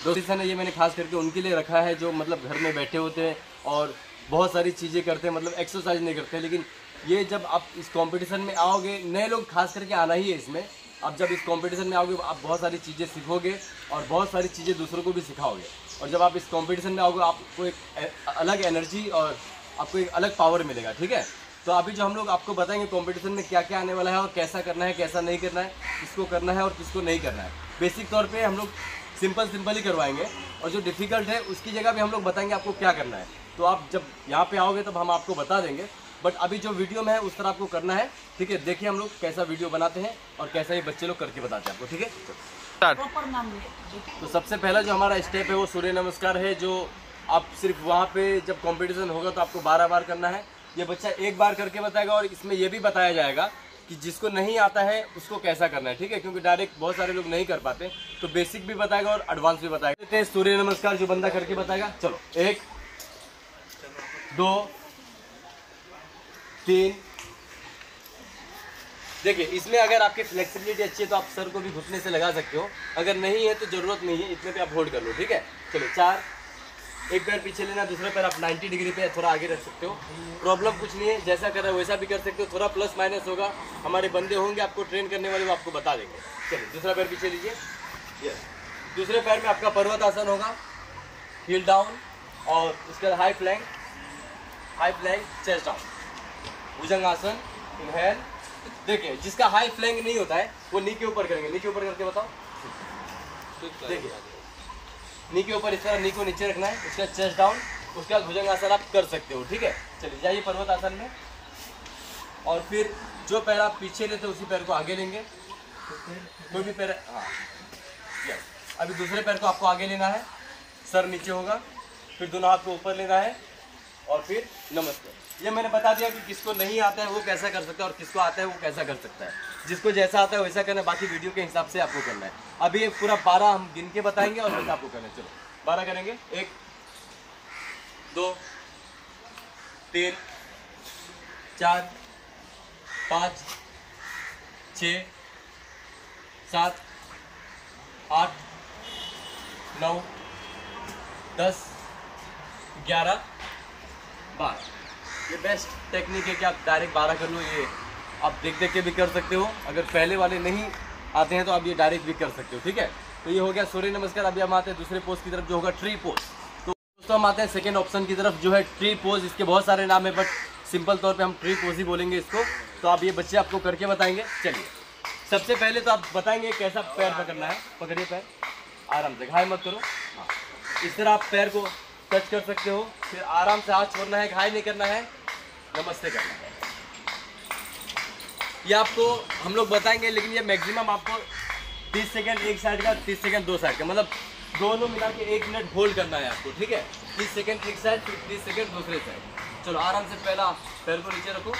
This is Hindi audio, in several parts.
दोस्तों ने ये मैंने खास करके उनके लिए रखा है जो मतलब घर में बैठे होते हैं और बहुत सारी चीज़ें करते हैं, मतलब एक्सरसाइज नहीं करते हैं। लेकिन ये जब आप इस कंपटीशन में आओगे, नए लोग खास करके आना ही है इसमें। आप जब इस कंपटीशन में आओगे आप बहुत सारी चीज़ें सीखोगे और बहुत सारी चीज़ें दूसरों को भी सिखाओगे। और जब आप इस कंपटीशन में आओगे आपको एक अलग एनर्जी और आपको एक अलग पावर मिलेगा, ठीक है। तो अभी जो हम लोग आपको बताएंगे कंपटीशन में क्या क्या आने वाला है और कैसा करना है, कैसा नहीं करना है, किसको करना है और किसको नहीं करना है। बेसिक तौर पे हम लोग सिंपल ही करवाएंगे और जो डिफ़िकल्ट है उसकी जगह भी हम लोग बताएंगे आपको क्या करना है। तो आप जब यहाँ पे आओगे तब हम आपको बता देंगे, बट अभी जो वीडियो में है उस तरह आपको करना है, ठीक है। देखिए हम लोग कैसा वीडियो बनाते हैं और कैसा ये बच्चे लोग करके बताते हैं आपको, ठीक है। तो सबसे पहला जो हमारा स्टेप है वो सूर्य नमस्कार है, जो आप सिर्फ वहाँ पे जब कंपटीशन होगा तो आपको 12 बार करना है। ये बच्चा एक बार करके बताएगा और इसमें ये भी बताया जाएगा कि जिसको नहीं आता है उसको कैसा करना है, ठीक है। क्योंकि डायरेक्ट बहुत सारे लोग नहीं कर पाते, तो बेसिक भी बताएगा और एडवांस भी बताएगा। सूर्य नमस्कार जो बंदा करके बताएगा, चलो 1 2 3। देखिए इसमें अगर आपकी फ्लेक्सिबिलिटी अच्छी है तो आप सर को भी घुटने से लगा सकते हो, अगर नहीं है तो ज़रूरत नहीं है, इतने पे आप होल्ड कर लो, ठीक है। चलो 4, एक पैर पीछे लेना, दूसरा पैर आप 90 डिग्री पे थोड़ा आगे रख सकते हो, प्रॉब्लम कुछ नहीं है। जैसा कर रहे हो वैसा भी कर सकते हो, थोड़ा प्लस माइनस होगा, हमारे बंदे होंगे आपको ट्रेन करने वाले, वो आपको बता देंगे। चलिए दूसरा पैर पीछे लीजिए, यस। दूसरे पैर में आपका पर्वत आसन होगा, हील डाउन और उसके बाद हाई प्लैंक चेस्ट डाउन, भुजंग आसन, इनहेल। देखिए जिसका हाई फ्लैंक नहीं होता है वो नी के ऊपर करेंगे, नी के ऊपर करके बताओ। देखिए नी के ऊपर इस तरह नी को नीचे रखना है, उसका चेस्ट डाउन, उसके बाद भुजंग आसन आप कर सकते हो, ठीक है। चलिए जाइए पर्वत आसन में, और फिर जो पैर आप पीछे लेते उसी पैर को आगे लेंगे, कोई भी पैर, हाँ यस। अभी दूसरे पैर को आपको आगे लेना है, सर नीचे होगा, फिर दोनों हाथ को ऊपर लेना है और फिर नमस्ते। ये मैंने बता दिया कि किसको नहीं आता है वो कैसा कर सकता है और किसको आता है वो कैसा कर सकता है। जिसको जैसा आता है वैसा करना है, बाकी वीडियो के हिसाब से आपको करना है। अभी ये पूरा 12 हम गिन के बताएंगे और वैसा आपको करना है। चलो 12 करेंगे, 1 2 3 4 5 6 7 8 9 10 11 12। ये बेस्ट टेक्निक है कि आप डायरेक्ट 12 कर लो। ये आप देख देख के भी कर सकते हो, अगर पहले वाले नहीं आते हैं तो आप ये डायरेक्ट भी कर सकते हो, ठीक है। तो ये हो गया सूर्य नमस्कार। अभी हम आते हैं दूसरे पोज की तरफ जो होगा ट्री पोज। तो दोस्तों हम आते हैं सेकेंड ऑप्शन की तरफ जो है ट्री पोज। इसके बहुत सारे नाम है बट सिंपल तौर पे हम ट्री पोज ही बोलेंगे इसको। तो आप ये बच्चे आपको करके बताएंगे। चलिए सबसे पहले तो आप बताएंगे कैसा पैर पकड़ना है। पकड़िए पैर आराम से, घाय मत करो। हाँ इस तरह आप पैर को टच कर सकते हो, फिर आराम से हाथ छोड़ना है, घाय नहीं करना है, नमस्ते करना है। ये आपको हम लोग बताएंगे, लेकिन ये मैक्सिमम आपको 30 सेकंड एक साइड का, 30 सेकंड दो साइड का, मतलब दोनों मिला के 1 मिनट होल्ड करना है आपको, ठीक है। 30 सेकंड एक साइड, फिर 30 सेकंड दूसरे साइड। चलो आराम से पहला पैर को नीचे रखो,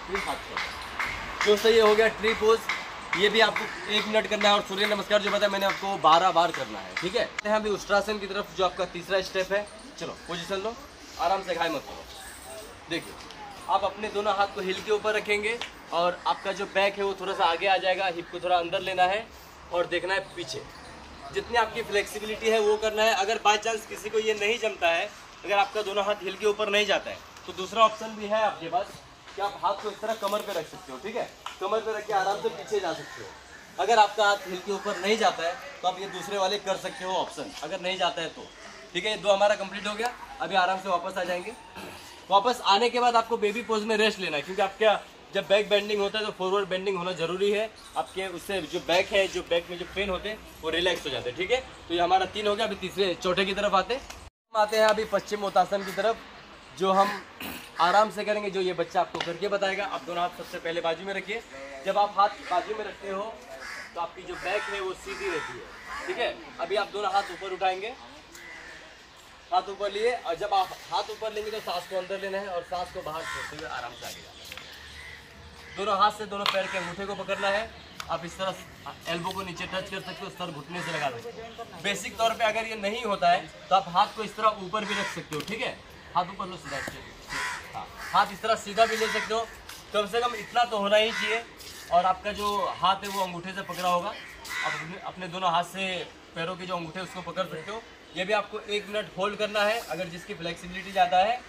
फिर हाथ छोड़ो। दोस्तों ये हो गया ट्री पोज। ये भी आपको 1 मिनट करना है और सूर्य नमस्कार जो बताया मैंने आपको 12 बार करना है, ठीक है। अभी उष्ट्रासन की तरफ जो आपका तीसरा स्टेप है। चलो पोजीशन लो, आराम से घाय मत करो। देखिए आप अपने दोनों हाथ को हिल के ऊपर रखेंगे और आपका जो बैक है वो थोड़ा सा आगे आ जाएगा, हिप को थोड़ा अंदर लेना है और देखना है पीछे। जितनी आपकी फ्लेक्सिबिलिटी है वो करना है। अगर बाय चांस किसी को ये नहीं जमता है, अगर आपका दोनों हाथ हिल के ऊपर नहीं जाता है, तो दूसरा ऑप्शन भी है आपके पास कि आप हाथ को इस तरह कमर पे रख सकते हो, ठीक है। कमर पे रख के आराम से पीछे जा सकते हो। अगर आपका हाथ हिल के ऊपर नहीं जाता है तो आप ये दूसरे वाले कर सकते हो ऑप्शन, अगर नहीं जाता है तो, ठीक है। ये 2 हमारा कंप्लीट हो गया। अभी आराम से वापस आ जाएंगे। वापस आने के बाद आपको बेबी पोज में रेस्ट लेना है, क्योंकि आपका जब बैक बेंडिंग होता है तो फॉरवर्ड बेंडिंग होना जरूरी है आपके। उससे जो बैक है, जो बैक में जो पेन होते हैं वो रिलैक्स हो जाते हैं, ठीक है। तो ये हमारा 3 हो गया। अभी तीसरे चौथे की तरफ आते हैं अभी पश्चिम उत्तासन की तरफ, जो हम आराम से करेंगे, जो ये बच्चा आपको करके बताएगा। आप दोनों हाथ सबसे पहले बाजू में रखिए। जब आप हाथ बाजू में रखते हो तो आपकी जो बैक है वो सीधी रहती है, ठीक है। अभी आप दोनों हाथ ऊपर उठाएंगे, हाथ ऊपर लिए, और जब आप हाथ ऊपर लेंगे तो सांस को अंदर लेना है और सांस को बाहर छोड़ते हुए आराम से आगे जाना है। दोनों हाथ से दोनों पैर के अंगूठे को पकड़ना है। आप इस तरह एल्बो को नीचे टच कर सकते हो, सर घुटने से लगा सकते हो। बेसिक तौर पे अगर ये नहीं होता है तो आप हाथ को इस तरह ऊपर भी रख सकते हो, ठीक है। हाथ ऊपर लो सीधा, हाँ हाथ इस तरह सीधा भी ले सकते हो। कम से कम इतना तो होना ही चाहिए। और आपका जो हाथ है वो अंगूठे से पकड़ा होगा, आप अपने दोनों हाथ से पैरों के जो अंगूठे उसको पकड़ सकते हो। ये भी आपको 1 मिनट होल्ड करना है। अगर जिसकी फ्लेक्सिबिलिटी ज़्यादा है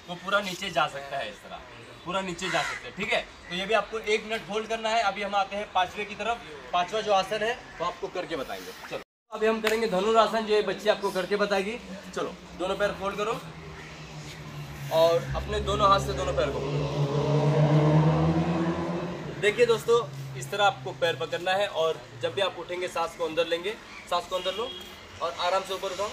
तो पूरा नीचे जा सकता है, इस तरह पूरा नीचे जा सकते हैं, ठीक है। तो ये भी आपको 1 मिनट होल्ड करना है। अभी हम आते हैं 5वें की तरफ। 5वां जो आसन है वो आपको करके बताएंगे। चलो अभी हम करेंगे धनुरासन, जो ये बच्ची आपको करके बताएगी। चलो दोनों पैर फोल्ड करो और अपने दोनों हाथ से दोनों पैर को देखिए दोस्तों, इस तरह आपको पैर पकड़ना है और जब भी आप उठेंगे सांस को अंदर लेंगे, सांस को अंदर लो और आराम से ऊपर उठाओ।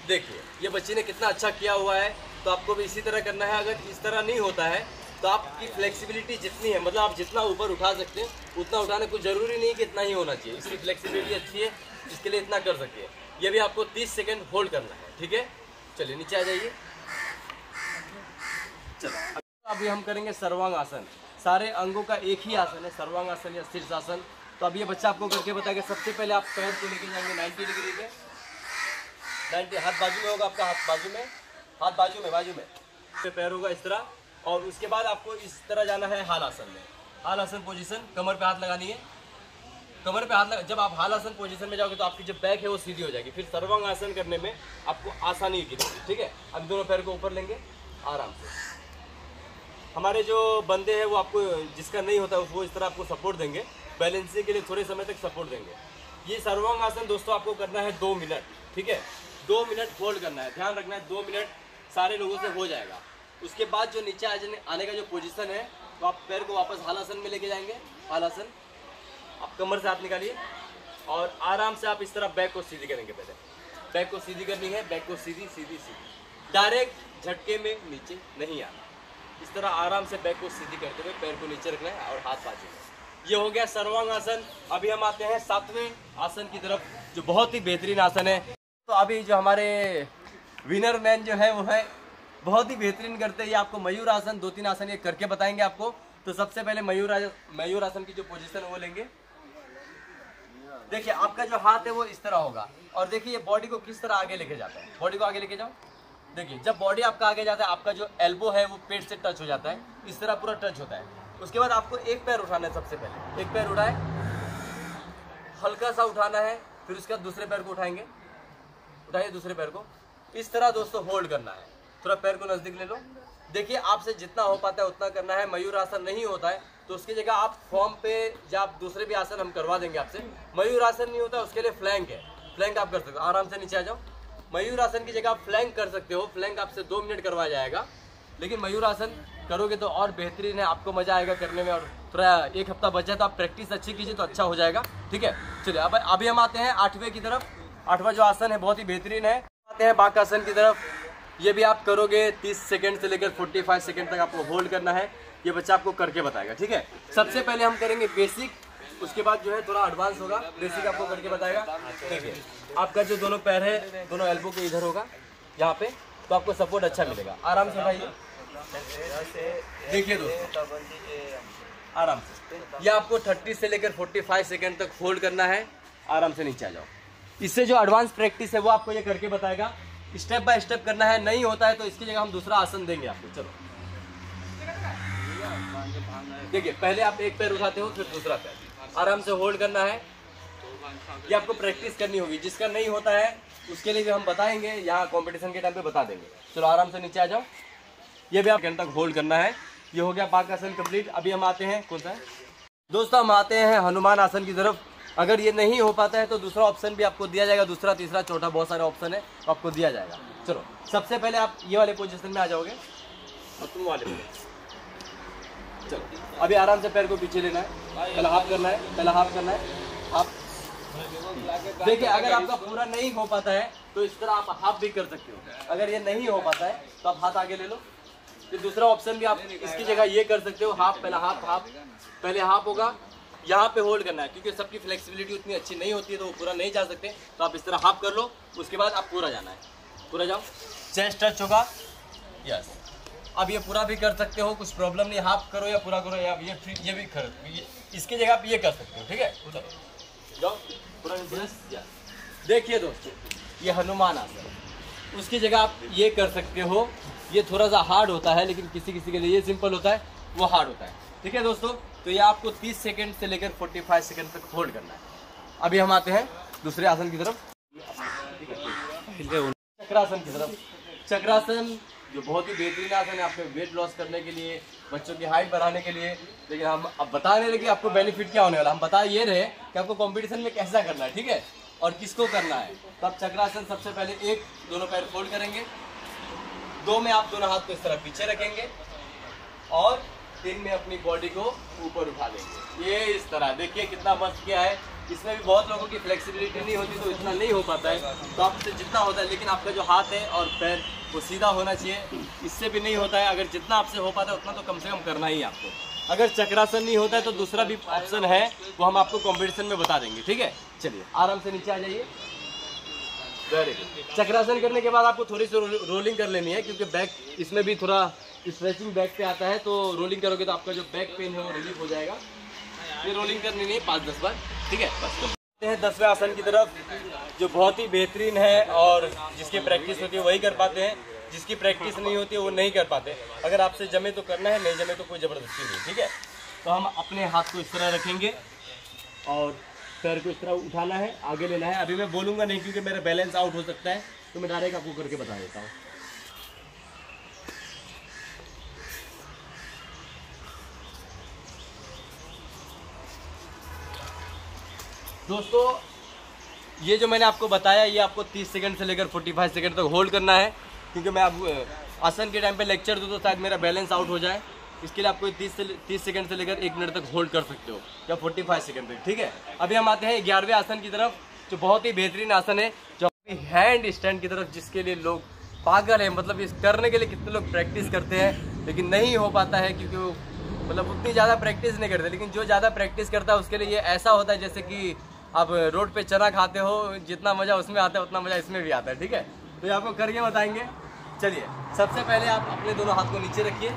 देखिए ये बच्ची ने कितना अच्छा किया हुआ है, तो आपको भी इसी तरह करना है। अगर इस तरह नहीं होता है तो आपकी फ्लेक्सिबिलिटी जितनी है, मतलब आप जितना ऊपर उठा सकते हैं उतना उठाने को जरूरी नहीं कि इतना ही होना चाहिए। इसकी फ्लेक्सिबिलिटी अच्छी है, इसके लिए इतना कर सकते हैं। ये भी आपको 30 सेकेंड होल्ड करना है, ठीक है। चलिए नीचे आ जाइए। चलो अभी हम करेंगे सर्वांग आसन। सारे अंगों का एक ही आसन है, सर्वांग आसन या शीर्षासन। तो अब ये बच्चा आपको करके बताएगा। सबसे पहले आप पैर को लेके जाएंगे 90 डिग्री पे। 90 हाथ बाजू में होगा, आपका हाथ बाजू में, हाथ बाजू में पैर होगा इस तरह। और उसके बाद आपको इस तरह जाना है हाल आसन में। हाल आसन पोजीशन, कमर पे हाथ लगानी है। कमर पे हाथ लगा, जब आप हाल आसन पोजीशन में जाओगे तो आपकी जो बैक है वो सीधी हो जाएगी। फिर सर्वांग आसन करने में आपको आसानी गिरेगी, ठीक है। अब दोनों पैर को ऊपर लेंगे आराम से। हमारे जो बंदे हैं वो आपको, जिसका नहीं होता वो इस तरह आपको सपोर्ट देंगे, बैलेंसिंग के लिए थोड़े समय तक सपोर्ट देंगे। ये सर्वांग आसन दोस्तों आपको करना है 2 मिनट, ठीक है। 2 मिनट होल्ड करना है, ध्यान रखना है। 2 मिनट सारे लोगों से हो जाएगा। उसके बाद जो नीचे आने का जो पोजीशन है, तो आप पैर को वापस हाल आसन में लेके जाएंगे। हाल आसन, आप कमर से हाथ निकालिए और आराम से आप इस तरह बैक को सीधी करेंगे। पहले बैक को सीधी करनी है, बैक को सीधी सीधी सीधी, डायरेक्ट झटके में नीचे नहीं आना। इस तरह आराम से बैक को सीधी करते हुए पैर को नीचे रखना है और हाथ बाजू में। ये हो गया सर्वांग आसन। अभी हम आते हैं 7वें आसन की तरफ, जो बहुत ही बेहतरीन आसन है। तो अभी जो हमारे विनर मैन जो है वो है बहुत ही बेहतरीन करते हैं। ये आपको मयूर आसन, 2-3 आसन ये करके बताएंगे आपको। तो सबसे पहले मयूर आसन की जो पोजीशन है वो लेंगे। देखिए आपका जो हाथ है वो इस तरह होगा और देखिए ये बॉडी को किस तरह आगे लेके जाता है। बॉडी को आगे लेके जाओ। देखिए जब बॉडी आपका आगे जाता है, आपका जो एल्बो है वो पेट से टच हो जाता है, इस तरह पूरा टच होता है। उसके बाद आपको एक पैर उठाना है। सबसे पहले एक पैर उठाए, हल्का सा उठाना है। फिर उसके बाद दूसरे पैर को उठाएंगे, उठाइए दूसरे पैर को। इस तरह दोस्तों होल्ड करना है। थोड़ा पैर को नजदीक ले लो। देखिए आपसे जितना हो पाता है उतना करना है। मयूर आसन नहीं होता है तो उसकी जगह आप फॉर्म पे या आप दूसरे भी आसन हम करवा देंगे आपसे। मयूर आसन नहीं होता, उसके लिए फ्लैंक है। फ्लैंक आप कर सकते हो। आराम से नीचे आ जाओ। मयूर आसन की जगह आप फ्लैंक कर सकते हो। फ्लैंक आपसे 2 मिनट करवाया जाएगा, लेकिन मयूर आसन करोगे तो और बेहतरीन है, आपको मजा आएगा करने में। और थोड़ा 1 हफ्ता बचा तो आप प्रैक्टिस अच्छी कीजिए तो अच्छा हो जाएगा, ठीक है। चलिए अब अभी हम आते हैं 8वें की तरफ। 8वां जो आसन है बहुत ही बेहतरीन है। आते हैं बाक आसन की तरफ। ये भी आप करोगे 30 सेकंड से लेकर 45 सेकंड तक आपको होल्ड करना है। ये बच्चा आपको करके बताएगा, ठीक है। सबसे पहले हम करेंगे बेसिक, उसके बाद जो है थोड़ा एडवांस होगा। बेसिक आपको करके बताएगा। देखिए आपका जो दोनों पैर है, दोनों एल्बो के इधर होगा यहाँ पे, तो आपको सपोर्ट अच्छा मिलेगा। आराम से उठाइए। देखिए दोस्तों आराम से, ये आपको 30 से लेकर 45 सेकंड तक होल्ड करना है। आराम से नीचे आ जाओ। इससे जो एडवांस प्रैक्टिस है वो आपको ये करके बताएगा। स्टेप बाय स्टेप करना है। नहीं होता है तो इसकी जगह हम दूसरा आसन देंगे आपको। चलो देखिए पहले आप एक पैर उठाते हो, फिर दूसरा पैर, आराम से होल्ड करना है। ये आपको प्रैक्टिस करनी होगी। जिसका नहीं होता है उसके लिए भी हम बताएंगे, यहाँ कंपटीशन के टाइम पे बता देंगे। चलो आराम से नीचे आ जाओ। ये भी आप घंटे तक होल्ड करना है। ये हो गया बाक आसन कंप्लीट। अभी हम आते हैं, कौन सा है दोस्तों, हम आते हैं हनुमान आसन की तरफ। अगर ये नहीं हो पाता है तो दूसरा ऑप्शन भी आपको दिया जाएगा। दूसरा, तीसरा, चौथा, बहुत सारे ऑप्शन है तो आपको दिया जाएगा। चलो सबसे पहले आप ये वाले पोजीशन में आ जाओगे और तुम वाले में। चलो अभी आराम से पैर को पीछे लेना है। पहला हाफ करना है, पहला हाफ करना है। आप देखिए अगर आपका पूरा नहीं हो पाता है तो इस तरह आप हाफ भी कर सकते हो। अगर ये नहीं हो पाता है तो आप हाथ आगे ले लो। फिर दूसरा ऑप्शन भी आप इसकी जगह ये कर सकते हो। हाफ, पहला हाफ, हाफ, पहले हाफ होगा, यहाँ पे होल्ड करना है। क्योंकि सबकी फ्लेक्सिबिलिटी उतनी अच्छी नहीं होती है तो वो पूरा नहीं जा सकते, तो आप इस तरह हाफ कर लो। उसके बाद आप पूरा जाना है। पूरा जाओ, चेस्ट टच होगा। यस, अब ये पूरा भी कर सकते हो, कुछ प्रॉब्लम नहीं। हाफ करो या पूरा करो, या ये भी कर, इसकी जगह आप ये कर सकते हो, ठीक है। उधर जाओ पूरा। देखिए दोस्तों ये हनुमान आसन, उसकी जगह आप ये कर सकते हो। ये थोड़ा सा हार्ड होता है, लेकिन किसी किसी के लिए ये सिंपल होता है, वो हार्ड होता है, ठीक है दोस्तों। तो ये आपको 30 सेकंड से लेकर 45 सेकंड तक होल्ड करना है। अभी हम आते हैं दूसरे आसन की तरफ, चक्रासन की तरफ। चक्रासन जो बहुत ही बेहतरीन आसन है आपके वेट लॉस करने के लिए, बच्चों की हाइट बढ़ाने के लिए। लेकिन हम अब बता रहे हैं कि आपको बेनिफिट क्या होने वाला, हम बता ये रहे कि आपको कंपटीशन में कैसा करना है, ठीक है, और किसको करना है। तो आप चक्रासन सबसे पहले एक दोनों पैर फोल्ड करेंगे, 2 में आप दोनों हाथ को इस तरह पीछे रखेंगे और 3 में अपनी बॉडी को ऊपर उठा लेंगे। ये इस तरह देखिए कितना मस्त किया है। इसमें भी बहुत लोगों की फ्लेक्सिबिलिटी नहीं होती तो इतना नहीं हो पाता है, तो आपसे जितना होता है, लेकिन आपका जो हाथ है और पैर वो सीधा होना चाहिए, इससे भी नहीं होता है। अगर जितना आपसे हो पाता है उतना तो कम से कम करना ही आपको। अगर चक्रासन नहीं होता है तो दूसरा भी ऑप्शन है, वो हम आपको कॉम्पिटिशन में बता देंगे, ठीक है। चलिए आराम से नीचे आ जाइए। Very good. चक्रासन करने के बाद आपको थोड़ी सी रोलिंग कर लेनी है, क्योंकि बैक इसमें भी थोड़ा स्ट्रेचिंग बैक पे आता है, तो रोलिंग करोगे तो आपका जो बैक पेन है वो रिलीफ हो जाएगा। ये रोलिंग करनी नहीं है 5-10 बार, ठीक है। बस हैं 10वें आसन की तरफ, जो बहुत ही बेहतरीन है और जिसकी प्रैक्टिस होती है वही कर पाते हैं, जिसकी प्रैक्टिस नहीं होती है वो नहीं कर पाते। अगर आपसे जमे तो करना है, नहीं जमे तो कोई ज़बरदस्ती नहीं, ठीक है। तो हम अपने हाथ को इस तरह रखेंगे और पैर को इस तरह उठाना है, आगे लेना है। अभी मैं बोलूँगा नहीं क्योंकि मेरा बैलेंस आउट हो सकता है, तो मैं डायरेक्ट आपको करके बता देता हूँ। दोस्तों ये जो मैंने आपको बताया, ये आपको 30 सेकंड से लेकर 45 सेकंड तक होल्ड करना है, क्योंकि मैं अब आसन के टाइम पे लेक्चर दूँ तो शायद मेरा बैलेंस आउट हो जाए। इसके लिए आपको 30 सेकंड से लेकर 1 मिनट तक होल्ड कर सकते हो, या 45 सेकंड तक, ठीक है। अभी हम आते हैं 11वें आसन की तरफ, जो बहुत ही बेहतरीन आसन है, जो हैंड स्टैंड की तरफ, जिसके लिए लोग पागल है। मतलब इस करने के लिए कितने लोग प्रैक्टिस करते हैं लेकिन नहीं हो पाता है, क्योंकि वो मतलब उतनी ज़्यादा प्रैक्टिस नहीं करते। लेकिन जो ज़्यादा प्रैक्टिस करता है उसके लिए ये ऐसा होता है जैसे कि आप रोड पे चना खाते हो, जितना मज़ा उसमें आता है उतना मज़ा इसमें भी आता है, ठीक है। तो ये आपको करके बताएंगे। चलिए सबसे पहले आप अपने दोनों हाथ को नीचे रखिए।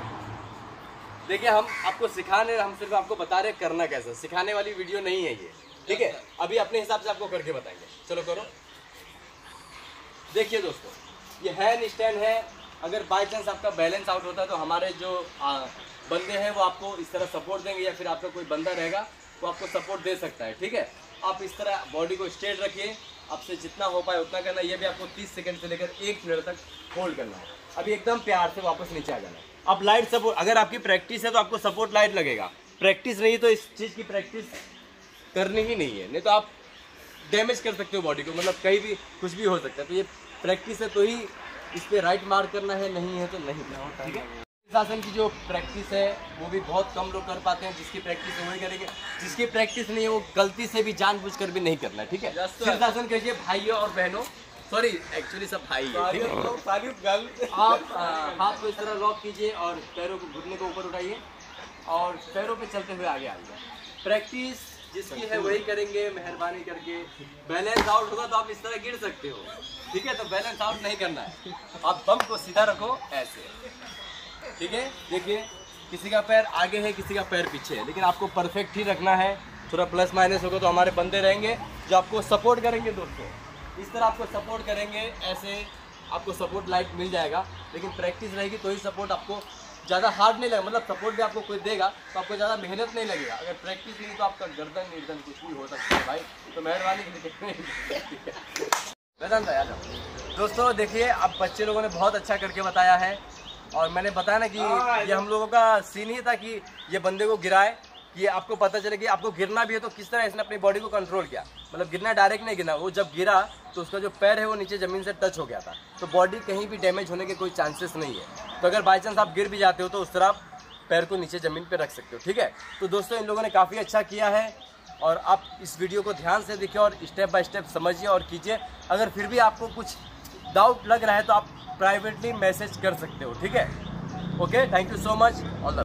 देखिए हम आपको सिखाने, हम सिर्फ आपको बता रहे करना कैसा, सिखाने वाली वीडियो नहीं है ये, ठीक है। अभी अपने हिसाब से आपको करके बताएंगे। चलो करो। देखिए दोस्तों, ये हैंड स्टैंड है। अगर बाई चांस आपका बैलेंस आउट होता है तो हमारे जो बंदे हैं वो आपको इस तरह सपोर्ट देंगे, या फिर आपका कोई बंदा रहेगा वो आपको सपोर्ट दे सकता है, ठीक है। आप इस तरह बॉडी को स्ट्रेट रखिए, आपसे जितना हो पाए उतना करना। ये भी आपको 30 सेकंड से लेकर 1 मिनट तक होल्ड करना है। अभी एकदम प्यार से वापस नीचे आ जाना है। अब लाइट सपोर्ट, अगर आपकी प्रैक्टिस है तो आपको सपोर्ट लाइट लगेगा, प्रैक्टिस नहीं तो इस चीज़ की प्रैक्टिस करनी ही नहीं है, नहीं तो आप डैमेज कर सकते हो बॉडी को, मतलब कहीं भी कुछ भी हो सकता है। तो ये प्रैक्टिस है तो ही इस पर राइट मार्क करना है, नहीं है तो नहीं, ठीक है। शीर्षासन की जो प्रैक्टिस है वो भी बहुत कम लोग कर पाते हैं, जिसकी प्रैक्टिस है वही करेंगे, जिसकी प्रैक्टिस नहीं है वो गलती से भी जानबूझकर भी नहीं करना है, ठीक है। शीर्षासन कहिए भाइयों और बहनों, सॉरी एक्चुअली सब भाई है, ठीक है। आप हाथ को इस तरह लॉक कीजिए और पैरों को, घुटने को ऊपर उठाइए और पैरों पे चलते हुए आगे आइए। प्रैक्टिस जिसकी है वही करेंगे, मेहरबानी करके। बैलेंस आउट होगा तो आप इस तरह गिर सकते हो, ठीक है। तो बैलेंस आउट नहीं करना है, आप बम को सीधा रखो ऐसे, ठीक है। देखिए किसी का पैर आगे है, किसी का पैर पीछे है, लेकिन आपको परफेक्ट ही रखना है। थोड़ा प्लस माइनस होगा तो हमारे बंदे रहेंगे जो आपको सपोर्ट करेंगे। दोस्तों इस तरह आपको सपोर्ट करेंगे, ऐसे आपको सपोर्ट लाइट मिल जाएगा। लेकिन प्रैक्टिस रहेगी तो ही सपोर्ट आपको ज़्यादा हार्ड नहीं लगेगा, मतलब सपोर्ट भी आपको कोई देगा तो आपको ज़्यादा मेहनत नहीं लगेगा। अगर प्रैक्टिस नहीं तो आपका गर्दन निर्दन कुछ भी हो सकता है भाई, तो मेहरबानी करके। दोस्तों देखिए अब बच्चे लोगों ने बहुत अच्छा करके बताया है, और मैंने बताया ना कि ये हम लोगों का सीन ही था कि ये बंदे को गिराए, ये आपको पता चले कि आपको गिरना भी है तो किस तरह इसने अपनी बॉडी को कंट्रोल किया। मतलब गिरना डायरेक्ट नहीं गिरा, वो जब गिरा तो उसका जो पैर है वो नीचे ज़मीन से टच हो गया था, तो बॉडी कहीं भी डैमेज होने के कोई चांसेस नहीं है। तो अगर बाई चांस आप गिर भी जाते हो तो उस तरह आप पैर को नीचे ज़मीन पर रख सकते हो, ठीक है। तो दोस्तों इन लोगों ने काफ़ी अच्छा किया है, और आप इस वीडियो को ध्यान से देखिए और स्टेप बाय स्टेप समझिए और कीजिए। अगर फिर भी आपको कुछ डाउट लग रहा है तो आप प्राइवेटली मैसेज कर सकते हो, ठीक है। Okay, thank you so much. All the